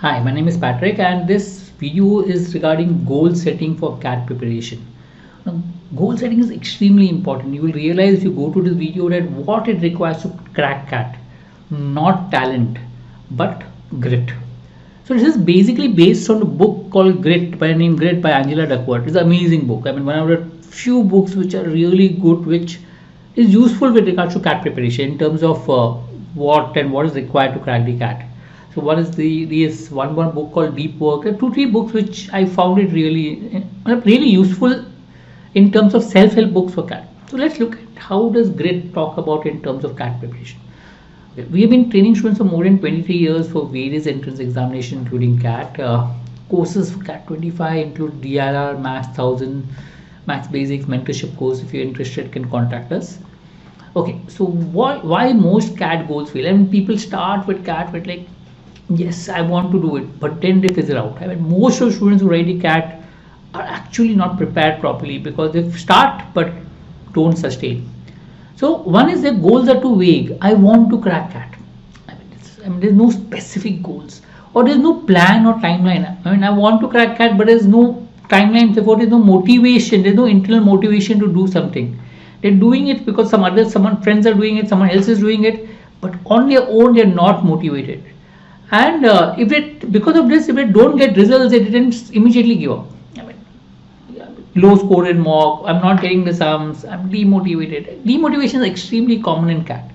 Hi, my name is Patrick, and this video is regarding goal setting for CAT preparation. Now, goal setting is extremely important. You will realize if you go to this video that what it requires to crack CAT, not talent, but grit. So this is basically based on a book called Grit by name Grit by Angela Duckworth. It's an amazing book. I mean, one of the few books which are really good, which is useful with regards to CAT preparation in terms of what is required to crack the CAT. So one is this one book called Deep Work. There are 2-3 books which I found it really useful in terms of self-help books for CAT. So let's look at how does Grit talk about in terms of CAT preparation. Okay, we have been training students for more than 23 years for various entrance examinations, including CAT. Courses for CAT 25 include DLR, Maths 1000, Maths Basics, mentorship course. If you're interested, can contact us. Okay, so why most CAT goals fail? I mean, people start with CAT with like, yes, I want to do it, but then they fizzle out. I mean, most of the students who write the CAT are actually not prepared properly because they start but don't sustain. So one is their goals are too vague. I want to crack CAT. I mean, there's no specific goals or there's no plan or timeline. I mean, I want to crack CAT, but there's no timeline. Therefore, there's no motivation. There's no internal motivation to do something. They're doing it because someone friends are doing it, someone else is doing it, but on their own they're not motivated. And because of this, if they don't get results, they didn't immediately give up. I mean, low score in mock, I'm not getting the sums, I'm demotivated. Demotivation is extremely common in CAT.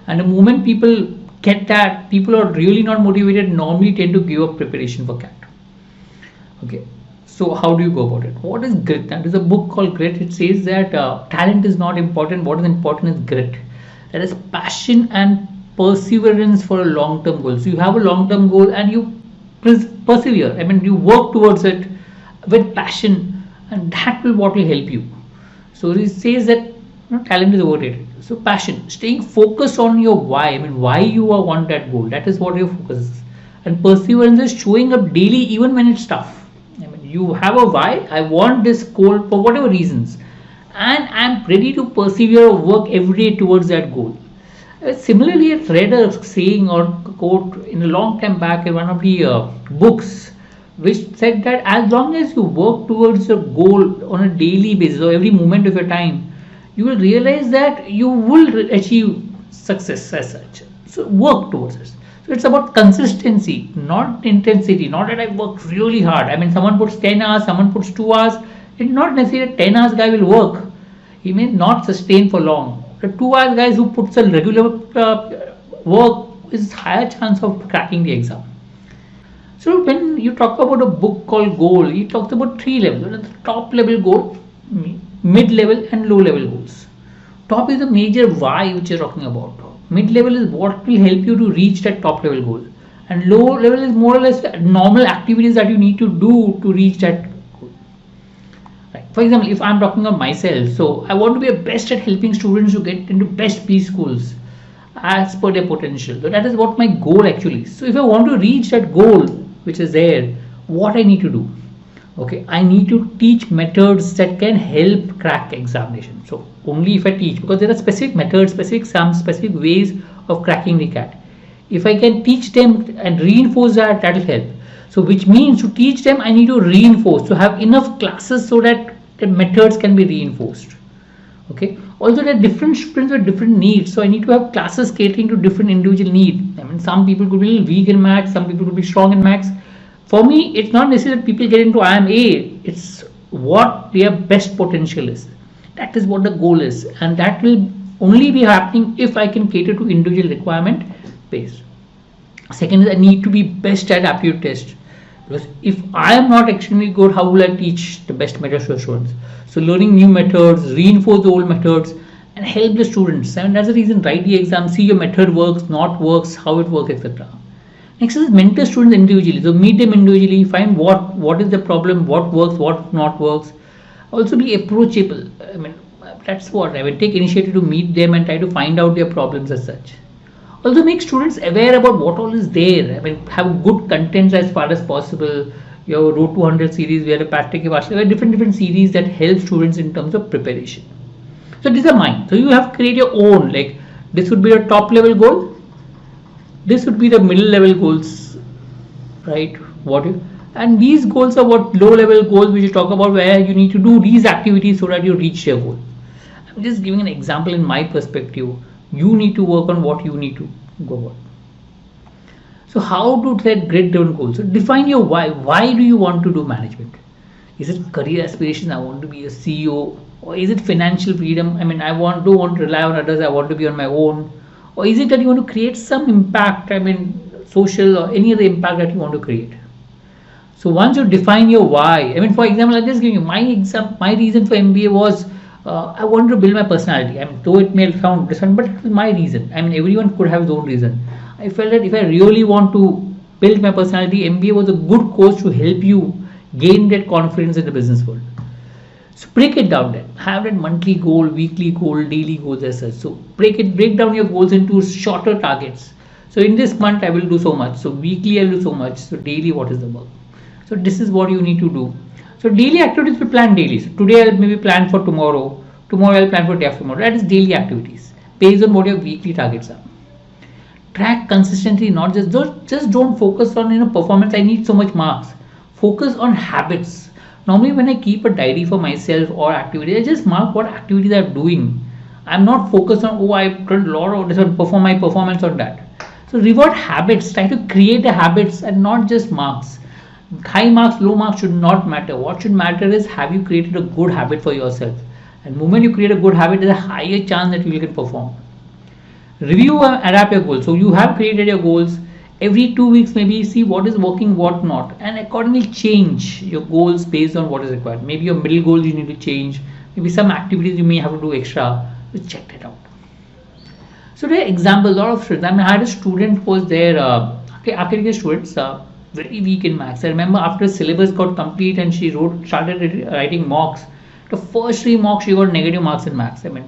And the moment people get that, people are really not motivated, normally tend to give up preparation for CAT. Okay, so how do you go about it? What is grit? Now, there's a book called Grit. It says that talent is not important. What is important is grit. That is passion and perseverance for a long-term goal. So you have a long-term goal and you persevere. I mean, you work towards it with passion, and that will what will help you. So it says that talent is overrated. So passion, staying focused on your why. I mean, why you want that goal. That is what your focus is. And perseverance is showing up daily even when it's tough. I mean, you have a why. I want this goal for whatever reasons, and I'm ready to persevere or work every day towards that goal. Similarly, I read a saying or quote in a long time back in one of the books, which said that as long as you work towards a goal on a daily basis or every moment of your time, you will realize that you will achieve success as such. So work towards it. So it's about consistency, not intensity. Not that I worked really hard. I mean, someone puts 10 hours, someone puts 2 hours. It's not necessarily a 10 hours guy will work. He may not sustain for long. The 2 hours guys who puts a regular work is higher chance of cracking the exam. So when you talk about a book called Goal, he talks about 3 levels. The top level goal, mid level and low level goals. Top is the major why which you're talking about. Mid level is what will help you to reach that top level goal. And low level is more or less the normal activities that you need to do to reach that. For example, if I'm talking of myself, so I want to be a best at helping students to get into best preschools as per their potential. So that is what my goal actually is. So if I want to reach that goal which is there, what I need to do? Okay, I need to teach methods that can help crack examination. So only if I teach, because there are specific methods, specific sums, specific ways of cracking the CAT. If I can teach them and reinforce that, that will help. So which means to teach them, I need to reinforce, to have enough classes so that the methods can be reinforced. Okay. Also, there are different students with different needs, so I need to have classes catering to different individual needs. I mean, some people could be weak in maths, some people could be strong in maths. For me, it's not necessary that people get into I am A. It's what their best potential is. That is what the goal is, and that will only be happening if I can cater to individual requirement based. Second is I need to be best at aptitude test. Because if I am not extremely good, how will I teach the best methods to students? So learning new methods, reinforce the old methods, and help the students. I mean, that's the reason write the exam, see your method works, not works, how it works, etc. Next is mentor students individually. So meet them individually, find what is the problem, what works, what not works. Also be approachable. I mean, that's what I will take initiative to meet them and try to find out their problems as such. Also make students aware about what all is there. I mean, have good contents as far as possible. Your Road to 100 series, we have a Patrick, we have different series that help students in terms of preparation. So these are mine. So you have to create your own. Like this would be a top level goal. This would be the middle level goals. right? And these goals are what low level goals which you talk about, where you need to do these activities so that you reach your goal. I'm just giving an example in my perspective. You need to work on what you need to go on. So how to set grid driven goals? So define your why. Why do you want to do management? Is it career aspiration? I want to be a CEO. Or is it financial freedom? I mean, don't want to rely on others. I want to be on my own. Or is it that you want to create some impact? I mean, social or any other impact that you want to create. So once you define your why, I mean, for example, I'll just give you my example. My reason for MBA was I wanted to build my personality. I mean, though it may sound different, but it was my reason. I mean, everyone could have his own reason. I felt that if I really want to build my personality, MBA was a good course to help you gain that confidence in the business world. So break it down then. Have that monthly goal, weekly goal, daily goals as such. So break down your goals into shorter targets. So in this month I will do so much. So weekly I will do so much. So daily what is the work? So this is what you need to do. So daily activities we plan daily. So today I'll maybe plan for tomorrow. Tomorrow I'll plan for day after tomorrow. That is daily activities based on what your weekly targets are. Track consistently, not just don't focus on performance. I need so much marks. Focus on habits. Normally when I keep a diary for myself or activity, I just mark what activities I'm doing. I'm not focused on I've done a lot of this and perform my performance on that. So reward habits. Try to create the habits and not just marks. High marks, low marks should not matter. What should matter is have you created a good habit for yourself. And the moment you create a good habit, there's a higher chance that you can perform. Review and adapt your goals. So you have created your goals. Every 2 weeks maybe see what is working, what not, and accordingly change your goals based on what is required. Maybe your middle goals you need to change. Maybe some activities you may have to do extra. Just check that out. So there are examples, a lot of students. I mean, I had a student who was there, academic students, very weak in maths. I remember after syllabus got complete and she started writing mocks. The first 3 mocks she got negative marks in maths. I mean,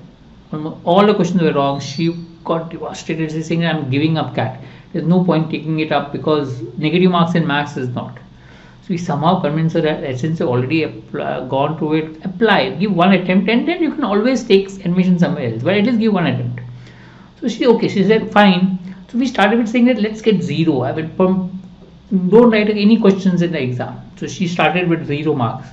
all the questions were wrong. She got devastated. She's saying, I'm giving up CAT. There's no point taking it up because negative marks in maths is not. So we somehow convinced her that since you already gone through it, apply, give one attempt, and then you can always take admission somewhere else. But at least give one attempt. So she said fine. So we started with saying that let's get 0. I mean, don't write any questions in the exam. So she started with 0 marks.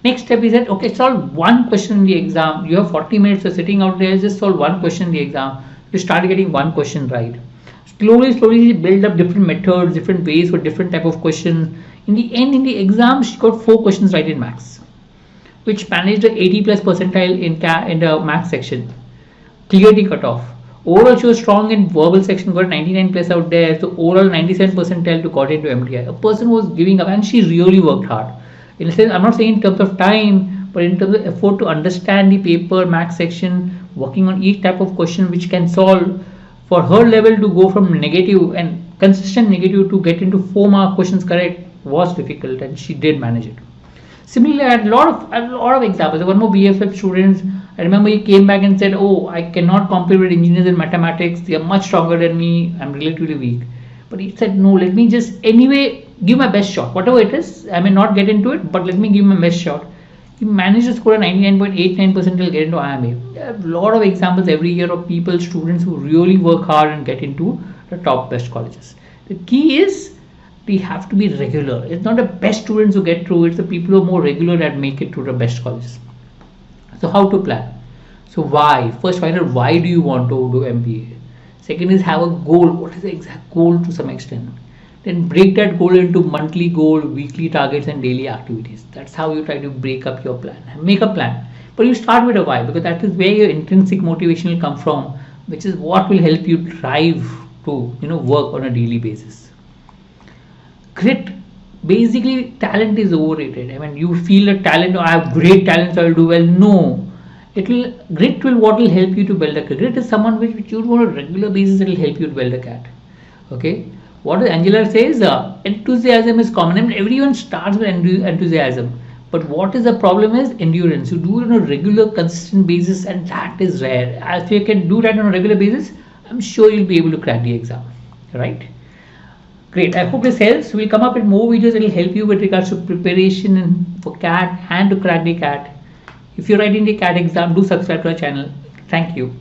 Next step is that okay, solve one question in the exam. You have 40 minutes for sitting out there, just solve one question in the exam. You start getting one question right. Slowly build up different methods, different ways for different type of questions. In the end, in the exam, she got 4 questions right in maths, which managed the 80+ percentile in the maths section. Clearly cut off. Overall, she was strong in verbal section, got 99+ out there. So overall, 97 percentile to got into MTI. A person was giving up, and she really worked hard. In a sense, I'm not saying in terms of time, but in terms of effort to understand the paper, maths section, working on each type of question which can solve. For her level to go from negative and consistent negative to get into 4-mark questions correct was difficult, and she did manage it. Similarly, I had a lot of examples. One more BFF students. I remember he came back and said, I cannot compete with engineers in mathematics. They are much stronger than me. I'm relatively weak. But he said, no, let me just anyway give my best shot. Whatever it is, I may not get into it, but let me give my best shot. He managed to score a 99.89% till get into IMA. There are a lot of examples every year of students who really work hard and get into the top best colleges. The key is we have to be regular. It's not the best students who get through, it's the people who are more regular that make it to the best colleges. So how to plan? So why? First find out why do you want to do MBA. Second is have a goal. What is the exact goal to some extent? Then break that goal into monthly goal, weekly targets and daily activities. That's how you try to break up your plan. Make a plan. But you start with a why because that is where your intrinsic motivation will come from, which is what will help you drive to work on a daily basis. Grit. Basically, talent is overrated. I mean, you feel a talent, I have great talent, so I will do well. No. Grit will help you to build a career. Grit is someone which you do on a regular basis, it will help you to build a CAT. Okay. What Angela says, enthusiasm is common. I mean, everyone starts with enthusiasm. But what is the problem is endurance. You do it on a regular, consistent basis, and that is rare. If you can do that on a regular basis, I'm sure you'll be able to crack the exam. Right? Great. I hope this helps. We'll come up with more videos that will help you with regards to preparation for CAT and to crack the CAT. If you're writing the CAT exam, do subscribe to our channel. Thank you.